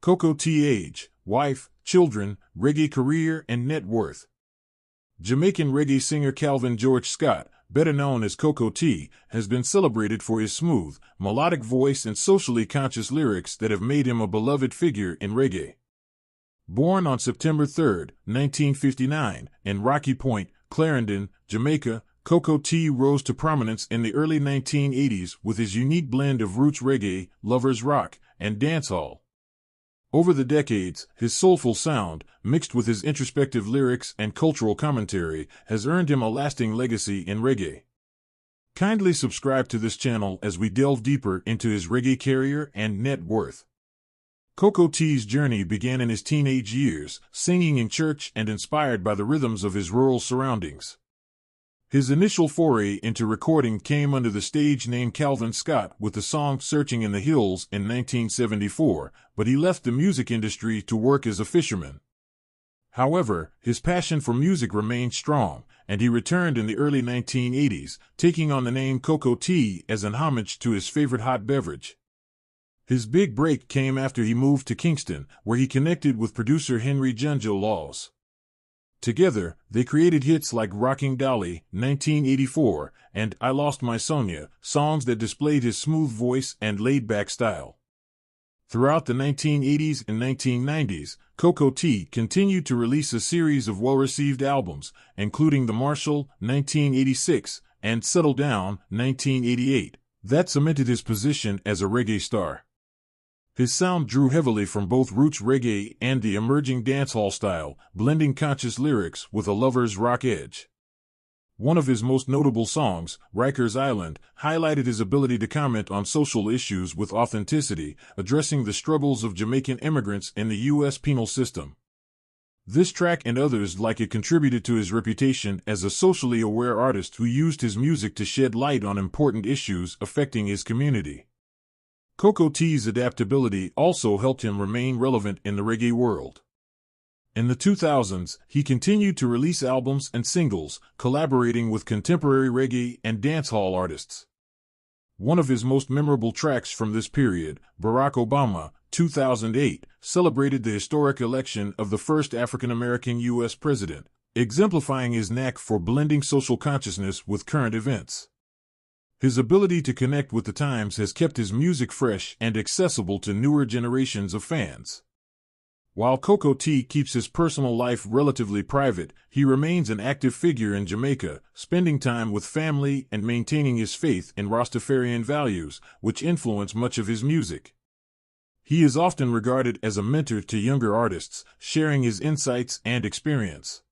Cocoa T age, wife, children, reggae career, and net worth. Jamaican reggae singer Calvin George Scott, better known as Cocoa T, has been celebrated for his smooth, melodic voice and socially conscious lyrics that have made him a beloved figure in reggae. Born on September 3, 1959, in Rocky Point, Clarendon, Jamaica, Cocoa T rose to prominence in the early 1980s with his unique blend of roots reggae, lovers rock, and dancehall. Over the decades, his soulful sound, mixed with his introspective lyrics and cultural commentary, has earned him a lasting legacy in reggae. Kindly subscribe to this channel as we delve deeper into his reggae career and net worth. Cocoa T's journey began in his teenage years, singing in church and inspired by the rhythms of his rural surroundings. His initial foray into recording came under the stage name Calvin Scott with the song Searching in the Hills in 1974, but he left the music industry to work as a fisherman. However, his passion for music remained strong, and he returned in the early 1980s, taking on the name Cocoa T as an homage to his favorite hot beverage. His big break came after he moved to Kingston, where he connected with producer Henry Junjo Laws. Together, they created hits like Rocking Dolly, 1984, and I Lost My Sonia, songs that displayed his smooth voice and laid-back style. Throughout the 1980s and 1990s, Cocoa T continued to release a series of well-received albums, including The Marshal, 1986, and Settle Down, 1988, that cemented his position as a reggae star. His sound drew heavily from both roots reggae and the emerging dancehall style, blending conscious lyrics with a lover's rock edge. One of his most notable songs, Rikers Island, highlighted his ability to comment on social issues with authenticity, addressing the struggles of Jamaican immigrants in the U.S. penal system. This track and others like it contributed to his reputation as a socially aware artist who used his music to shed light on important issues affecting his community. Cocoa T's adaptability also helped him remain relevant in the reggae world. In the 2000s, he continued to release albums and singles, collaborating with contemporary reggae and dancehall artists. One of his most memorable tracks from this period, Barack Obama, 2008, celebrated the historic election of the first African-American U.S. president, exemplifying his knack for blending social consciousness with current events. His ability to connect with the times has kept his music fresh and accessible to newer generations of fans. While Cocoa T keeps his personal life relatively private, he remains an active figure in Jamaica, spending time with family and maintaining his faith in Rastafarian values, which influence much of his music. He is often regarded as a mentor to younger artists, sharing his insights and experience.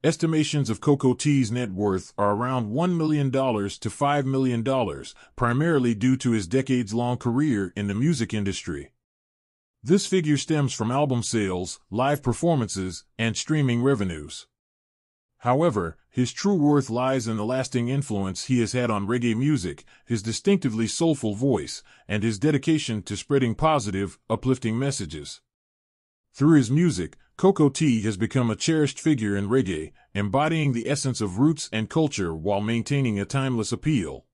Estimations of Cocoa T's net worth are around $1 million to $5 million, primarily due to his decades-long career in the music industry. This figure stems from album sales, live performances, and streaming revenues. However, his true worth lies in the lasting influence he has had on reggae music, his distinctively soulful voice, and his dedication to spreading positive, uplifting messages. Through his music, Cocoa T has become a cherished figure in reggae, embodying the essence of roots and culture while maintaining a timeless appeal.